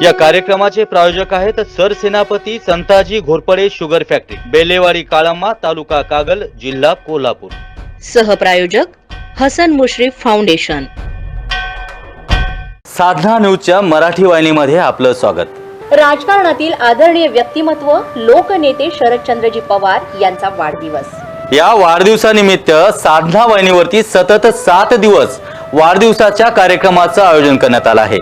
या कार्यक्रमाचे प्रायोजक आहेत सरसेनापती संताजी घोरपडे शुगर फॅक्टरी, बेलेवाडी काळाम्मा, तालुका कागल, जिल्हा कोल्हापूर. सहप्रायोजक हसन मुश्रीफ फाउंडेशन. साधना न्यूजच्या मराठी वाहिनीमध्ये आपलं स्वागत. राजकारणातील आदरणीय व्यक्तिमत्व लोकनेते शरदचंद्रजी पवार यांचा वाढदिवस. या वाढदिवसानिमित्त साधना वाहिनीवरती सतत 7 दिवस वाढदिवसाच्या कार्यक्रमाचं आयोजन करण्यात आलं आहे.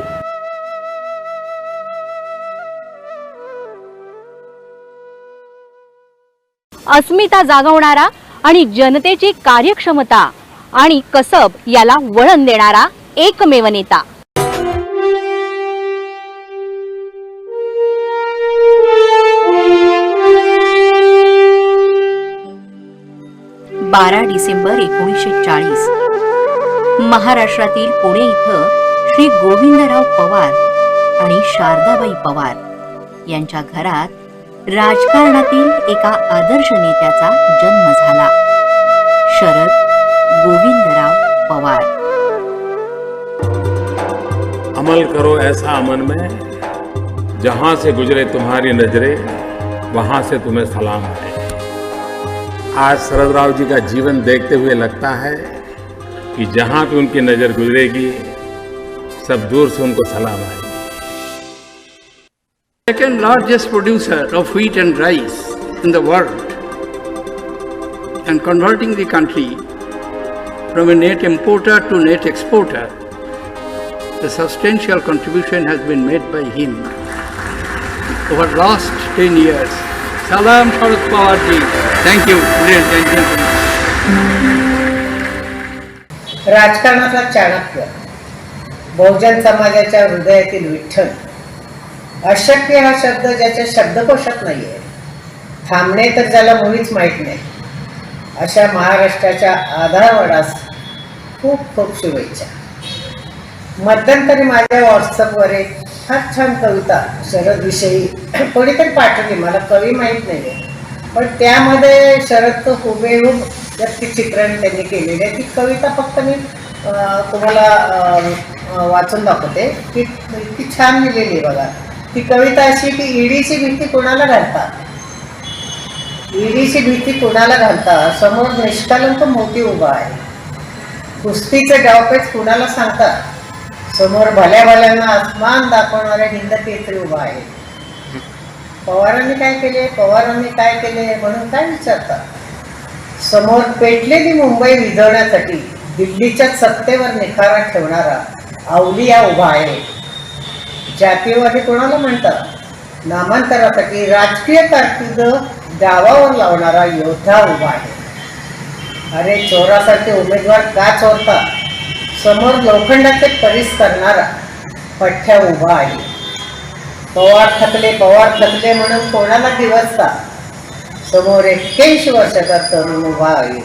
अस्मिता जागवणारा आणि जनतेची कार्यक्षमता आणि कसब याला वळण देणारा एकमेव नेता. 12 डिसेंबर 1940 महाराष्ट्रातील पुणे इथं श्री गोविंदराव पवार आणि शारदाबाई पवार यांच्या घरात राजकारणातील एका आदर्श नेत्याचा जन्म झाला. शरद गोविंदराव पवार. अमल करो ऐसा अमन में, जहां से गुजरे तुम्हारी नजरें वहां से तुम्हें सलाम है. आज शरदराव जी का जीवन देखते हुए लगता है कि जहां भी उनकी नजर गुजरेगी सब दूर से उनको सलाम आएगी. Second largest producer of wheat and rice in the world, and converting the country from a net importer to net exporter, a substantial contribution has been made by him over the last 10 years. Salam Sharad Pawar ji. Thank you, ladies and gentlemen. राजकारणाचा चाणक्य, बहुजन समाजाच्या हृदयातील विठ्ठल. अशक्य हा शब्द ज्याच्या शब्दकोशात नाहीये, थांबणे तर ज्याला मुळीच माहीत नाही, अशा महाराष्ट्राच्या आधारवडास खूप खूप शुभेच्छा. मध्यंतरी माझ्या व्हॉट्सअपवर एक फार छान कविता शरदविषयी कोणीतरी पाठवली, मला कवी माहीत नाही आहे, पण त्यामध्ये शरदचं हुबेहूब व्यक्तिचित्रण त्यांनी केलेलं आहे. ती कविता फक्त मी तुम्हाला वाचून दाखवते की इतकी छान लिहिलेली आहे बघा. ती कविता अशी की ईडीची भीती कोणाला घालता, ईडीची भीती कोणाला घालता, समोर निष्कलंक मोती उभा आहे. कुस्तीचे डावपेच कुणाला सांगता, समोर भल्या भल्यांना आसमान दाखवणाऱ्या हिंद केसरी उभा आहे. पवारांनी काय केले, पवारांनी काय केले म्हणून काय विचारतात. समोर पेटलेली मुंबई विझवण्यासाठी दिल्लीच्या सत्तेवर निखारा ठेवणारा अवलिया उभा आहे. जातीयवादी कोणाला म्हणतात, नामांतरासाठी राजकीय कारकीर्द डावावर लावणारा योद्धा उभा आहे. अरे चोरासारखे उमेदवार का चोरतात, समोर लोखंडाचे परिस करणारा पठ्ठ्या उभा आहे. पवार थकले म्हणून कोणाला दिवसता, समोर 81 वर्षाचा तरुण उभा आहे.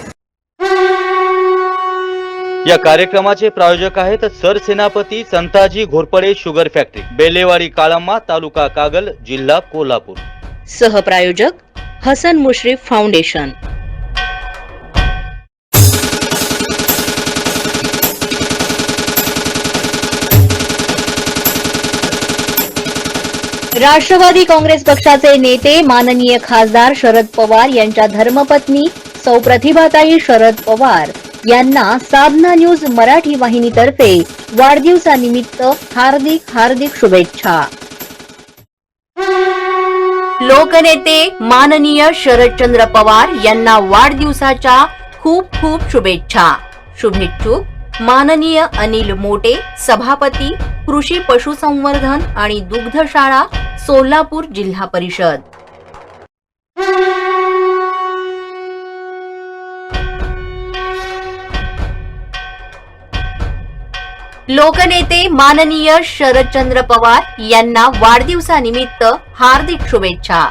या कार्यक्रमाचे प्रायोजक आहेत सरसेनापती संताजी घोरपडे शुगर फॅक्टरी, बेलेवाडी काळाम्मा, तालुका कागल, जिल्हा कोल्हापूर. सहप्रायोजक हसन मुश्रीफ फाउंडेशन. राष्ट्रवादी काँग्रेस पक्षाचे नेते माननीय खासदार शरद पवार यांच्या धर्मपत्नी सौ प्रतिभाताई शरद पवार यांना साधना न्यूज मराठी वाहिनीतर्फे वाढदिवसानिमित्त हार्दिक हार्दिक शुभेच्छा. लोकनेते माननीय शरदचंद्र पवार यांना वाढदिवसाच्या खूप खूप शुभेच्छा. शुभेच्छुक माननीय अनिल मोटे, सभापती कृषी पशुसंवर्धन आणि दुग्धशाळा, सोलापूर जिल्हा परिषद. लोकनेते माननीय शरदचंद्र पवार यांना वाढदिवसानिमित्त हार्दिक शुभेच्छा.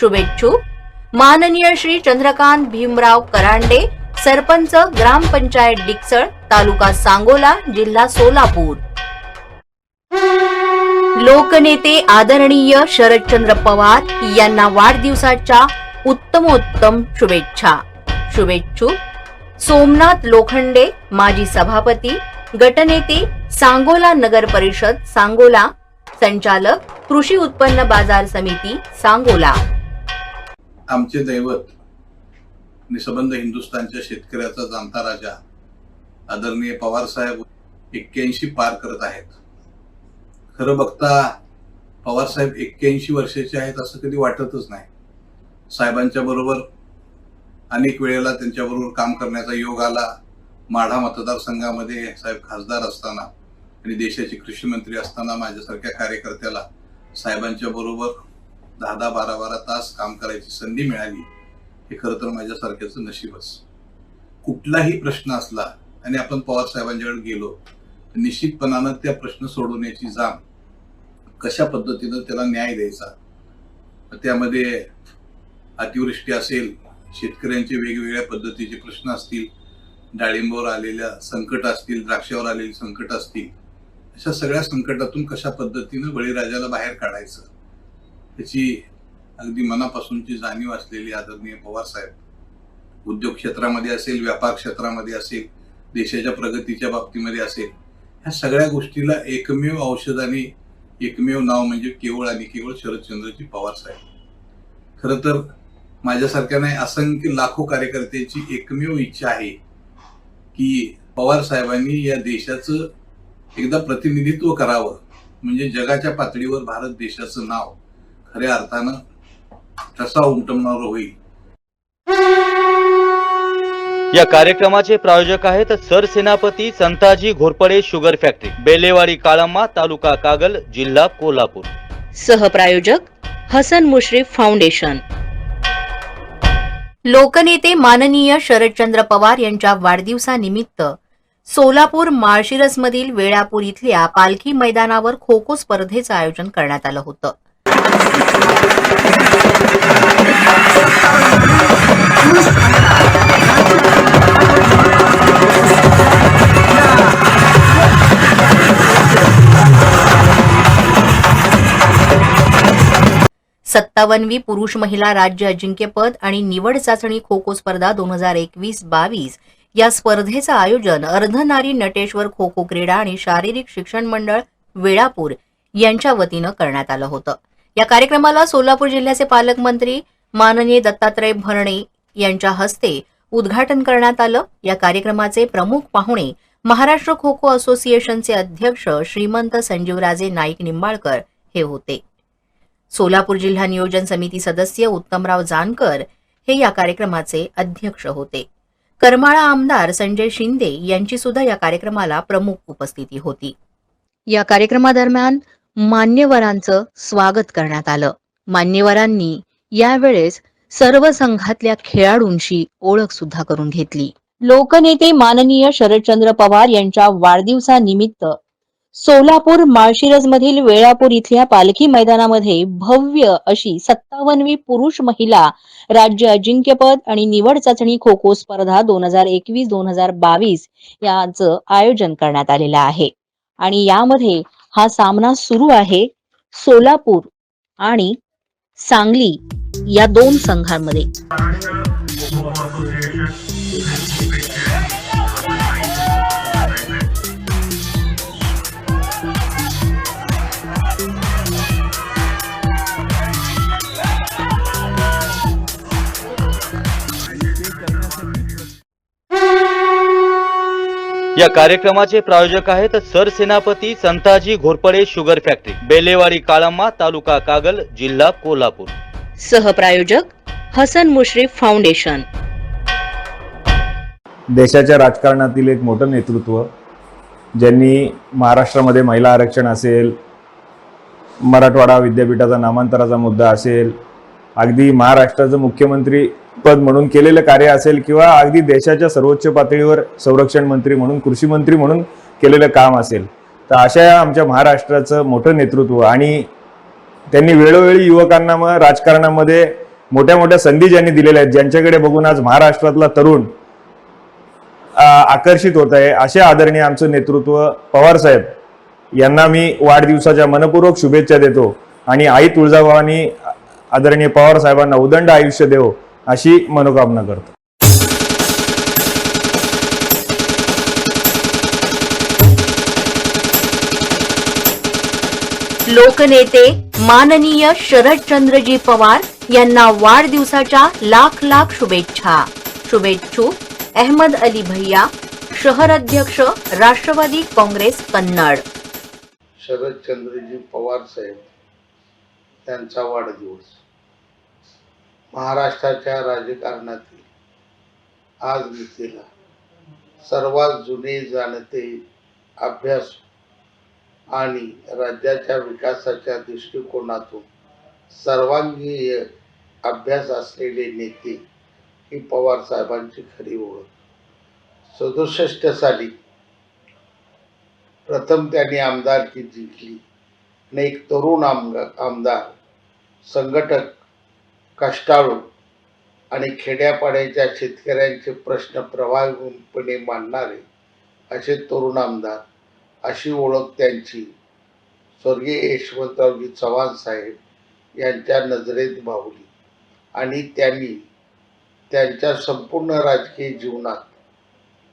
शुभेच्छुक माननीय श्री चंद्रकांत भीमराव करांडे, सरपंच ग्रामपंचायत डिकसळ, तालुका सांगोला, जिल्हा सोलापूर. लोकनेते आदरणीय शरदचंद्र पवार यांना वाढदिवसाच्या उत्तमोत्तम शुभेच्छा. शुभेच्छुक सोमनाथ लोखंडे, माजी सभापती, गटनेते, सांगोला नगर परिषद सांगोला, संचालक कृषी उत्पन्न बाजार समिती सांगोला. आमचे दैवत निसबंध हिंदुस्थानच्या शेतकऱ्याचा जाणता राजा आदरणीय पवार साहेब 81 पार करत आहेत. खरं बघता पवार साहेब 81 वर्षाचे आहेत असं कधी वाटतच नाही. साहेबांच्या बरोबर अनेक वेळेला त्यांच्याबरोबर काम करण्याचा योग आला. माढा मतदारसंघामध्ये साहेब खासदार असताना आणि देशाचे कृषी मंत्री असताना माझ्यासारख्या कार्यकर्त्याला साहेबांच्या बरोबर 10-10, 12-12 तास काम करायची संधी मिळाली. हे खरं तर माझ्यासारख्याचं नशीबच. कुठलाही प्रश्न असला आणि आपण पवार साहेबांच्याकडे गेलो तर निश्चितपणानं त्या प्रश्न सोडवण्याची जाण, कशा पद्धतीनं त्याला न्याय द्यायचा, त्यामध्ये अतिवृष्टी असेल, शेतकऱ्यांचे वेगवेगळ्या पद्धतीचे प्रश्न असतील, डाळिंबावर आलेल्या संकट असतील, द्राक्षावर आलेली संकट असतील, अशा सगळ्या संकटातून कशा पद्धतीनं बळीराजाला बाहेर काढायचं त्याची अगदी मनापासूनची जाणीव असलेली आदरणीय पवार साहेब उद्योग क्षेत्रामध्ये असेल, व्यापार क्षेत्रामध्ये असेल, देशाच्या प्रगतीच्या बाबतीमध्ये असेल, ह्या सगळ्या गोष्टीला एकमेव औषध आणि एकमेव नाव म्हणजे केवळ आणि केवळ शरदचंद्रजी पवार साहेब. खरं तर माझ्यासारख्या नाही असंख्य लाखो कार्यकर्त्यांची एकमेव इच्छा आहे की पवार साहेबांनी या देशाचं एकदा प्रतिनिधित्व करावं, म्हणजे जगाच्या पातळीवर भारत देशाचं नाव खऱ्या अर्थानं ठसा उमटवणारं होईल. या कार्यक्रमाचे प्रायोजक आहेत सरसेनापती संताजी घोरपडे शुगर फॅक्टरी, बेलेवाडी काळम्मा, तालुका कागल, जिल्हा कोल्हापूर. सहप्रायोजक हसन मुश्रीफ फाउंडेशन. लोकनेते माननीय शरदचंद्र पवार यांच्या वाढदिवसानिमित्त सोलापूर माळशिरसमधील वेळापूर इथल्या पालखी मैदानावर खो खो स्पर्धेचं आयोजन करण्यात आलं होतं. सत्तावनवी पुरुष महिला राज्य अजिंक्यपद आणि निवड चाचणी खो खो स्पर्धा 2021-22 या स्पर्धेचं आयोजन अर्धनारी नटेश्वर खो खो क्रीडा आणि शारीरिक शिक्षण मंडळ वेळापूर यांच्या वतीनं करण्यात आलं होतं. या कार्यक्रमाला सोलापूर जिल्ह्याचे पालकमंत्री माननीय दत्तात्रय भरणे यांच्या हस्ते उद्घाटन करण्यात आलं. या कार्यक्रमाचे प्रमुख पाहुणे महाराष्ट्र खो खो असोसिएशनचे अध्यक्ष श्रीमंत संजीवराजे नाईक निंबाळकर हे होते. सोलापूर जिल्हा नियोजन समिती सदस्य उत्तमराव जानकर हे या कार्यक्रमाचे अध्यक्ष होते. करमाळा आमदार संजय शिंदे यांची सुद्धा या कार्यक्रमाला प्रमुख उपस्थिती होती. या कार्यक्रमादरम्यान मान्यवरांचं स्वागत करण्यात आलं. मान्यवरांनी यावेळेस सर्व संघातल्या खेळाडूंशी ओळख सुद्धा करून घेतली. लोकनेते माननीय शरदचंद्र पवार यांच्या वाढदिवसानिमित्त सोलापूर माळशिरसमधील वेळापूर इथल्या पालखी मैदानामध्ये भव्य अशी 57वी पुरुष महिला राज्य अजिंक्यपद आणि निवड चाचणी खो खो स्पर्धा 2021-2022 याचं आयोजन करण्यात आलेलं आहे. आणि यामध्ये हा सामना सुरू आहे सोलापूर आणि सांगली या दोन संघांमध्ये. या कार्यक्रमाचे प्रायोजक आहेत सरसेनापती संताजी घोरपडे शुगर फॅक्टरी, बेलेवाडी काळम्मा, तालुका कागल, जिल्हा कोल्हापूर. सहप्रायोजक हसन मुश्रीफ फाउंडेशन. देशाच्या राजकारणातील एक मोठं नेतृत्व, ज्यांनी महाराष्ट्रामध्ये महिला आरक्षण असेल, मराठवाडा विद्यापीठाचा नामांतराचा मुद्दा असेल, अगदी महाराष्ट्राचं मुख्यमंत्री पद म्हणून केलेलं कार्य असेल, किंवा अगदी देशाच्या सर्वोच्च पातळीवर संरक्षण मंत्री म्हणून, कृषी मंत्री म्हणून केलेलं काम असेल, तर अशा आमच्या महाराष्ट्राचं मोठं नेतृत्व. आणि त्यांनी वेळोवेळी युवकांना राजकारणामध्ये मोठ्या मोठ्या संधी ज्यांनी दिलेल्या आहेत, ज्यांच्याकडे बघून आज महाराष्ट्रातला तरुण आकर्षित होत आहे, असे आदरणीय आमचं नेतृत्व पवार साहेब यांना मी वाढदिवसाच्या मनपूर्वक शुभेच्छा देतो. आणि आई तुळजाभवानी आदरणीय पवार साहेबांना उदंड आयुष्य देवो अशी मनोकामना करतो. लोकनेते माननीय शरदचंद्रजी पवार यांना वाढदिवसाच्या लाख लाख शुभेच्छा. शुभेच्छुक अहमद अली भैया, शहर अध्यक्ष राष्ट्रवादी काँग्रेस कन्नड. शरदचंद्रजी पवार साहेब यांचा वाढदिवस. महाराष्ट्राच्या राजकारणातील आज घडलेला सर्वात जुने जाणते अभ्यास आणि राज्याच्या विकासाच्या दृष्टिकोनातून सर्वांगीण अभ्यास असलेले नेते ही पवार साहेबांची खरी ओळख. 67 साली प्रथम त्यांनी आमदारकी जिंकली आणि एक तरुण आमदार, संघटक, कष्टाळू आणि खेड्यापाड्याच्या शेतकऱ्यांचे प्रश्न प्रभावीपणे मांडणारे असे तरुण आमदार, अशी ओळख त्यांची स्वर्गीय यशवंतरावजी चव्हाण साहेब यांच्या नजरेत भावली आणि त्यांनी त्यांच्या संपूर्ण राजकीय जीवनात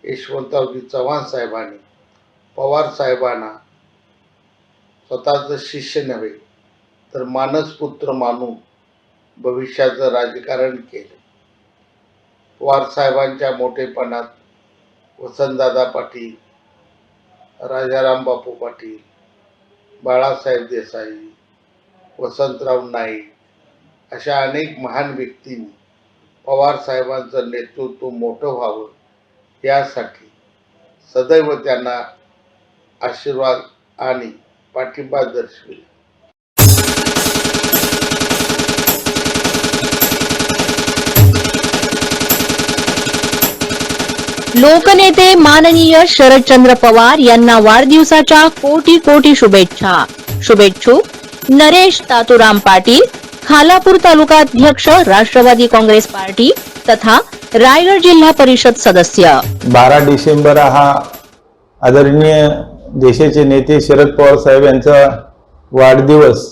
यशवंतरावजी चव्हाण साहेबांनी पवार साहेबांना स्वतःचं शिष्य नव्हे तर मानसपुत्र मानून भविष्याचं राजकारण केलं. पवार साहेबांच्या मोठेपणात वसंतदादा पाटील, राजाराम बापू पाटील, बाळासाहेब देसाई, वसंतराव नाईक अशा अनेक महान व्यक्तींनी पवार साहेबांचं नेतृत्व मोठं व्हावं यासाठी सदैव त्यांना आशीर्वाद आणि पाठिंबा दर्शविला. लोकनेते माननीय शरदचंद्र पवार यांना वाढदिवसाच्या कोटी कोटी शुभेच्छा. शुभेच्छुक नरेश तातुराम पाटील, खालापूर तालुका अध्यक्ष राष्ट्रवादी काँग्रेस पार्टी तथा रायगड जिल्हा परिषद सदस्य. 12 डिसेंबर हा आदरणीय देशाचे नेते शरद पवार साहेब यांचा वाढदिवस.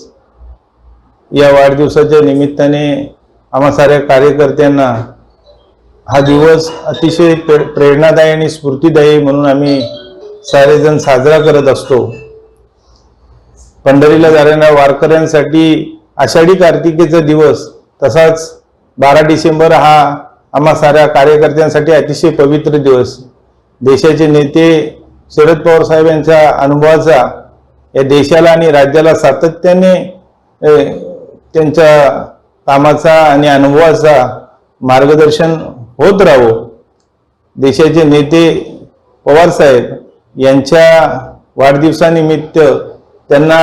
या वाढदिवसाच्या निमित्ताने आम्हा साऱ्या कार्यकर्त्यांना हा दिवस अतिशय प्रेरणादायी आणि स्फूर्तिदायी म्हणून आम्ही सारेजण साजरा करत असतो. पंढरीला जाणाऱ्या वारकऱ्यांसाठी आषाढी कार्तिकेचा दिवस, तसाच 12 डिसेंबर हा आम्हा साऱ्या कार्यकर्त्यांसाठी अतिशय पवित्र दिवस. देशाचे नेते शरद पवार साहेब यांच्या अनुभवाचा या देशाला आणि राज्याला सातत्याने त्यांच्या कामाचा आणि अनुभवाचा मार्गदर्शन होत राहो. देशाचे नेते पवार साहेब यांच्या वाढदिवसानिमित्त त्यांना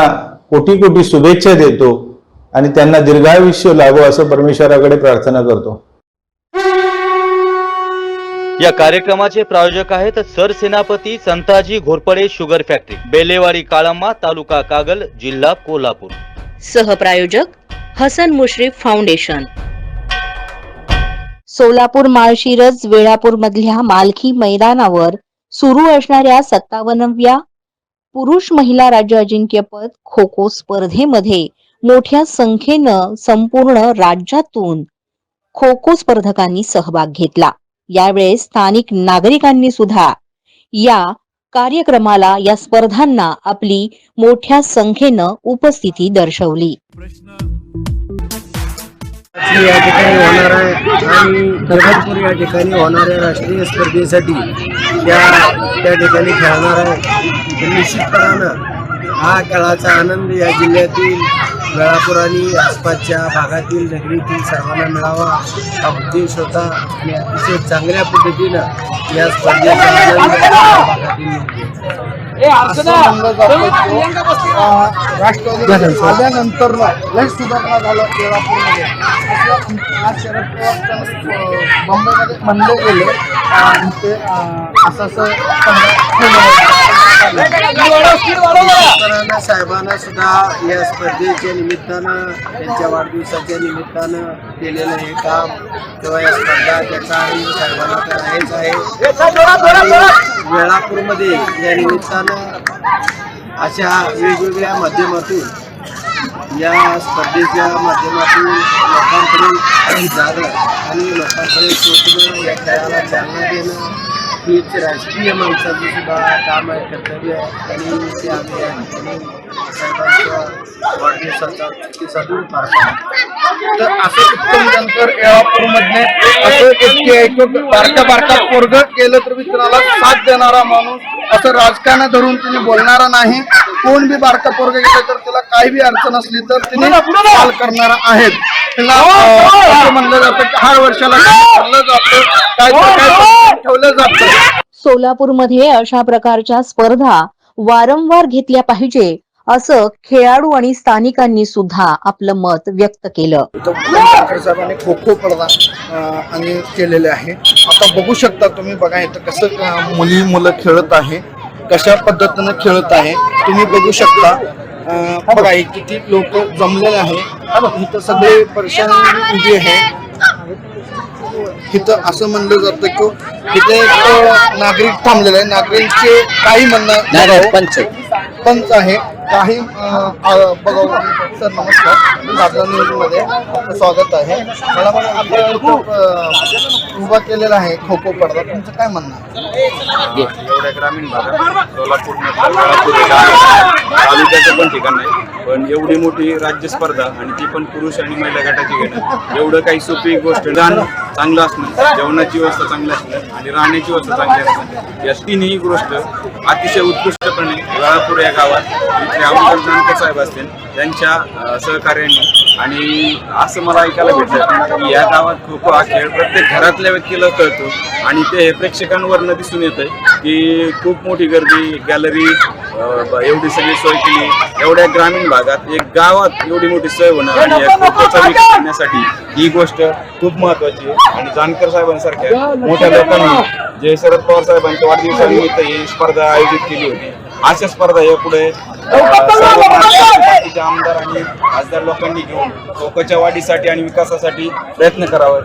कोटी कोटी शुभेच्छा देतो आणि त्यांना दीर्घायुष्य लाभो असं परमेश्वराकडे प्रार्थना करतो. या कार्यक्रमाचे प्रायोजक आहेत सरसेनापती संताजी घोरपडे शुगर फॅक्टरी, बेलेवाडी काळंबा, तालुका कागल, जिल्हा कोल्हापूर. सहप्रायोजक हसन मुश्रीफ फाउंडेशन. सोलापूर माळशिरस वेळापूर मधल्या मालखी मैदानावर सुरू असणाऱ्या 57व्या पुरुष महिला राज्य अजिंक्यपद खो खो स्पर्धेमध्ये मोठ्या संख्येनं संपूर्ण राज्यातून खो खो स्पर्धकांनी सहभाग घेतला. यावेळेस स्थानिक नागरिकांनी सुद्धा या कार्यक्रमाला, या स्पर्धांना आपली मोठ्या संख्येनं उपस्थिती दर्शवली. या ठिकाणी होणार आहे आणि खरगपूर या ठिकाणी होणाऱ्या राष्ट्रीय स्पर्धेसाठी त्या ठिकाणी खेळणार आहे. निश्चितपणानं हा खेळाचा आनंद या जिल्ह्यातील वेळापूर आणि आसपासच्या भागातील नगरीतील सर्वांना मिळावा हा उद्देश होता आणि अतिशय चांगल्या पद्धतीनं या स्पर्धेचा आनंद आल्यानंतर लय सुधारणा झालं वेळापूरमध्ये आज शरद पवार मुंबईमध्ये म्हणले गेले ते असं साहेबांना सुद्धा या स्पर्धेच्या निमित्तानं, त्यांच्या वाढदिवसाच्या निमित्तानं केलेलं हे काम किंवा या स्पर्धा त्याचा आणि साहेबांना तर आहेच आहे. वेळापूरमध्ये या निमित्तानं अशा वेगवेगळ्या माध्यमातून या स्पर्धेच्या माध्यमातून लोकांपर्यंत जाणं आणि लोकांपर्यंत पोहोचणं, या खेळाला चालना देणं हीच राजकीय माणसाचं सुद्धा काम आहे, कर्तव्य आहे आणि ते आम्ही या ठिकाणी साहेबांच्या वाढदिवसाचा औचित्याचा दिन पार पाडला. तर असं उत्तम नंतर येळापूरमधले असं एक बारका पोरग केलं तर मित्राला साथ देणारा माणूस, असं राजकारण धरून तिने बोलणारा नाही. कोण बी बारका पोरग गेलं तर त्याला काही बी अडचण असली तर तिने सॉल्व करणारा आहेत. त्याला असं म्हणलं जातं की हर वर्षाला ठरलं जातं, काय ठेवलं जातं. सोलापूरमध्ये अशा प्रकारच्या स्पर्धा वारंवार घेतल्या पाहिजे असं खेळाडू आणि स्थानिकांनी सुद्धा आपलं मत व्यक्त केलं. ठाकरे साहेबांनी खो खो स्पर्धा आणि केलेले आहे. आता बघू शकता तुम्ही, बघा इथं कसं मुलं खेळत आहे, कशा पद्धतीनं खेळत आहे तुम्ही बघू शकता. बघा हे किती लोक जमलेले आहे. इथं सगळे परेशान उभे आहे. इथं असं म्हणलं जातं की इथे एक नागरिक थांबलेले आहे. नागरिकांचे काही म्हणणं पंच आहे काही बघा. सर नमस्कार, आपल्या न्यूजमध्ये आपलं स्वागत आहे. मला उभा केलेला आहे खो खो स्पर्धा, तुमचं काय म्हणणं आहे? एवढ्या ग्रामीण भागात सोलापूर तालुक्याचं पण ठिकाण नाही, पण एवढी मोठी राज्य स्पर्धा आणि ती पण पुरुष आणि महिला गटाची घेणं एवढं काही सोपी गोष्ट. राहणं चांगलं असणं, जेवणाची व्यवस्था चांगली असणं आणि राहण्याची व्यवस्था चांगली असणं, या तिन्ही गोष्ट अतिशय उत्कृष्टपणे वेळापूर या गावात इथले आमदार जानकर साहेब असतील त्यांच्या सहकार्याने. आणि असं मला ऐकायला भेटलं की या गावात खो खो हा खेळ प्रत्येक घरातल्या व्यक्तीला कळतो आणि ते प्रेक्षकांवरनं दिसून येतंय की खूप मोठी गर्दी, गॅलरी, एवढी सगळी सोय केली. एवढ्या ग्रामीण भागात एक गावात एवढी मोठी सोय होणं आणि या खो खोचा विकास करण्यासाठी ही गोष्ट खूप महत्वाची आहे. आणि जानकर साहेबांसारख्या मोठ्या लोकांनी जे शरद पवार साहेबांच्या वाढदिवसानिमित्त ही स्पर्धा आयोजित केली होती, अशा स्पर्धा यापुढे बाकीच्या आमदार आणि खासदार लोकांनी घेऊन खो खोच्या वाढीसाठी आणि विकासासाठी प्रयत्न करावा.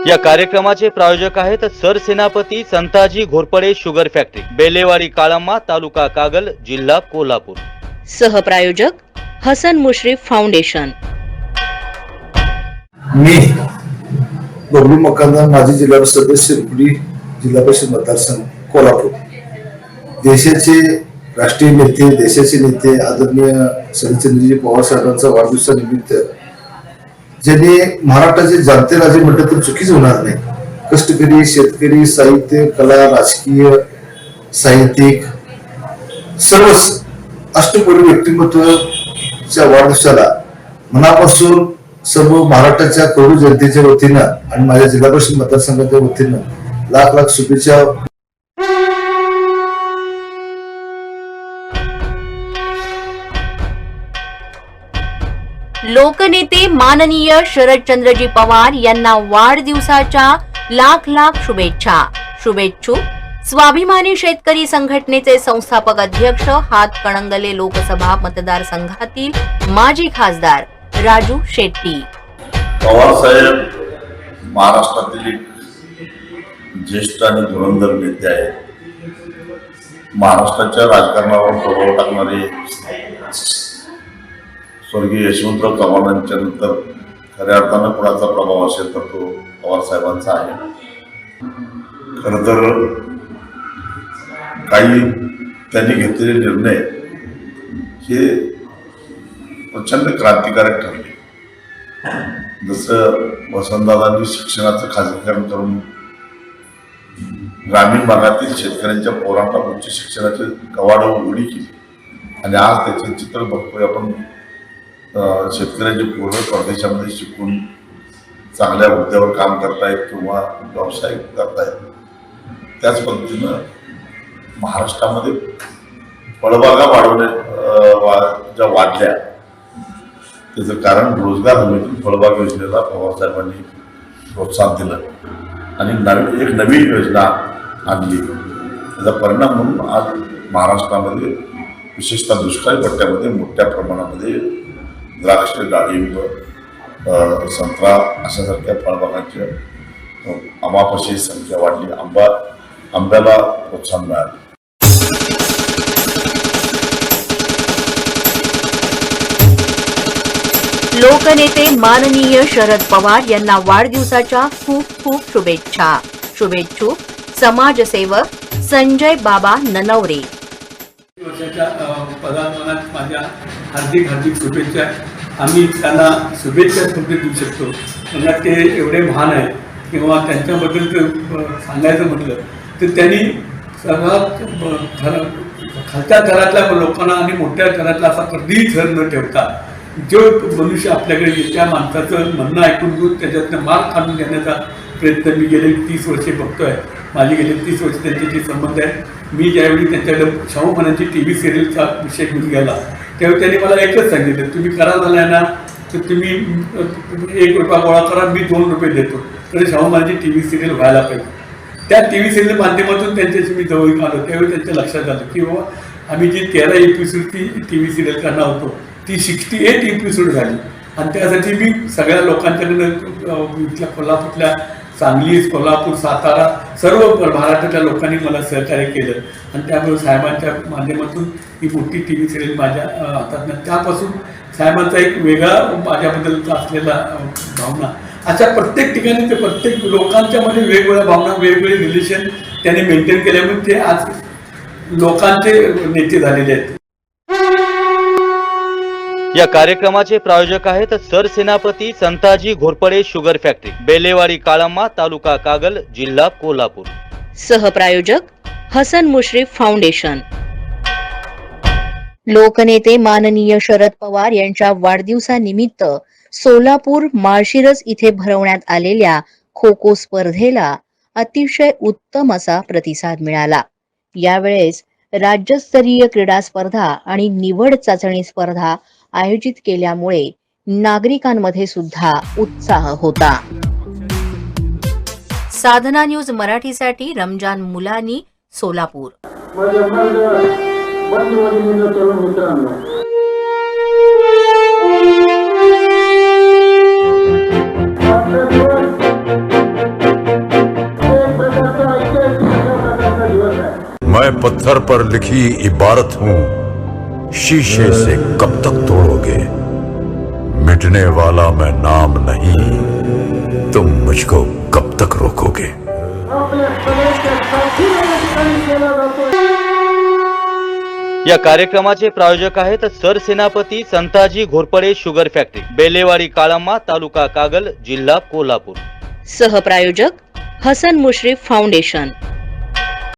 या कार्यक्रमाचे प्रायोजक आहेत सरसेनापती संताजी घोरपडे शुगर फॅक्टरी, बेलेवाडी काळाम्मा, तालुका कागल, जिल्हा कोल्हापूर. सहप्रायोजक हसन मुश्रीफ फाउंडेशन. मी बबलू मकानदार, माजी जिल्हा परिषद सदस्य, शिरपुडी जिल्हा परिषद मतदारसंघ, कोल्हापूर. देशाचे राष्ट्रीय नेते, देशाचे नेते आदरणीय शरदचंद्रजी पवार साहेबांचा वाढदिवसानिमित्त ज्यांनी महाराष्ट्राचे जाणते राजे म्हटलं तर चुकीच होणार नाही. कष्टकरी, शेतकरी, साहित्य, कला, राजकीय, साहित्यिक सर्वच अष्टपैलू व्यक्तिमत्वाच्या वाढदिवसाला मनापासून सर्व महाराष्ट्राच्या करोडो जनतेच्या वतीनं आणि माझ्या जिल्हा परिषद मतदारसंघाच्या वतीनं लाख लाख शुभेच्छा. लोकनेते माननीय शरदचंद्रजी पवार यांना वाढदिवसाच्या लाख लाख शुभेच्छा. शुभेच्छुक स्वाभिमानी शेतकरी संघटनेचे संस्थापक अध्यक्ष हातकणंगले लोकसभा मतदारसंघातील माजी खासदार राजू शेट्टी. पवार साहेब महाराष्ट्रातील एक ज्येष्ठ आणि धुरंधर नेते आहेत. महाराष्ट्राच्या राजकारणावर प्रभाव टाकणारे स्वर्गीय यशवंतराव चव्हाणांच्या नंतर खऱ्या अर्थानं कुणाचा प्रभाव असेल तर तो पवार साहेबांचा आहे. खरं तर काही त्यांनी घेतलेले निर्णय हे प्रचंड क्रांतिकारक ठरले. जसं वसंतदादांनी शिक्षणाचं खाजगीकरण करून ग्रामीण भागातील शेतकऱ्यांच्या पोरांना उच्च शिक्षणाचे कवाडं उघडी केली आणि आज त्याचे चित्र बघतोय आपण. शेतकऱ्यांचे पोरं परदेशामध्ये शिकून चांगल्या हुद्द्यावर काम करतायत किंवा व्यवसाय करतायत. त्याच पद्धतीनं महाराष्ट्रामध्ये फळबागा ज्या वाढल्या त्याचं कारण रोजगार हमीतून फळबाग योजनेला पवारसाहेबांनी प्रोत्साहन दिलं आणि एक नवी योजना आणली. त्याचा परिणाम म्हणून आज महाराष्ट्रामध्ये विशेषतः दुष्काळी पट्ट्यामध्ये मोठ्या प्रमाणामध्ये द्राक्ष, डाळिंब, संत्रा अशासारख्या फळबागांच्या आंबापाशी संख्या वाढली, आंब्याला प्रोत्साहन मिळालं. लोकनेते माननीय शरद पवार यांना वाढदिवसाच्या खूप खूप शुभेच्छा. शुभेच्छुक समाजसेवक संजय बाबा ननवरे. वर्षाच्या पदार्पणात माझ्या हार्दिक हार्दिक शुभेच्छा. आम्ही त्यांना शुभेच्छा फक्त देऊ शकतो, त्यांना ते एवढे महान आहे. किंवा त्यांच्याबद्दल सांगायचं म्हटलं तर त्यांनी सर्वात खालच्या थरातल्या लोकांना आणि मोठ्या थरातला असा कधीही थर न ठेवता जो मनुष्य आपल्याकडे येईल त्या माणसाचं म्हणणं ऐकून घेऊन त्याच्यातनं मार्ग काढून घेण्याचा प्रयत्न मी गेले 30 वर्षे बघतोय. माझी गेले 30 वर्ष त्यांच्याशी संबंध आहे. मी ज्यावेळी त्यांच्याकडे शाहू महाराजांची TV सिरियलचा विषय घेऊन गेला त्यावेळी त्यांनी मला एकच सांगितलं, तुम्ही करा झालाय ना तर तुम्ही 1 रुपया गोळा करा, मी 2 रुपये देतो, तर शाहू महाराजांची TV सिरियल व्हायला पाहिजे. त्या TV सिरियल माध्यमातून त्यांच्याशी मी जवळ आलो. त्यावेळी त्यांच्या लक्षात आलं की बाबा आम्ही जी 13 एपिसोडची TV सिरियल करणार होतो ती 68 एपिसोड झाली. आणि त्यासाठी मी सगळ्या लोकांच्याकडनं इथल्या कोल्हापूरच्या सांगली, कोल्हापूर, सातारा सर्व महाराष्ट्रातल्या लोकांनी मला सहकार्य केलं. आणि त्यामुळे साहेबांच्या माध्यमातून ही मोठी TV सिरियल माझ्या हातात. त्यापासून साहेबांचा एक वेगळा माझ्याबद्दलचा असलेला भावना, अशा प्रत्येक ठिकाणी ते प्रत्येक लोकांच्या मध्ये वेगवेगळ्या भावना, वेगवेगळे रिलेशन त्यांनी मेंटेन केल्यामुळे ते आज लोकांचे नेते झालेले आहेत. या कार्यक्रमाचे प्रायोजक आहेत सरसेनापती संताजी घोरपडे शुगर फॅक्टरी, बेलेवाडी काळाम्मा, तालुका कागल, जिल्हा कोल्हापूर. सहप्रायोजक हसन मुश्रीफ फाउंडेशन. लोकनेते माननीय शरद पवार यांच्या वाढदिवसानिमित्त सोलापूर माळशिरस इथे भरवण्यात आलेल्या खो खो स्पर्धेला अतिशय उत्तम असा प्रतिसाद मिळाला. यावेळेस राज्यस्तरीय क्रीडा स्पर्धा आणि निवड चाचणी स्पर्धा आयोजित केल्यामुळे नागरिकांमध्ये सुद्धा उत्साह होता. साधना न्यूज मराठीसाठी रमजान मुलानी, सोलापूर. मैं पत्थर पर लिखी इबारत हूँ, शीशे से कब तक तोड़ोगे, मिटने वाला मैं नाम नहीं, तुम मुझको कब तक रोकोगे. या कार्यक्रमाचे प्रायोजक आहेत सरसेनापती संताजी घोरपडे शुगर फॅक्टरी, बेलेवाडी काळाम्मा, तालुका कागल, जिल्हा कोल्हापूर. सहप्रायोजक हसन मुश्रीफ फाउंडेशन.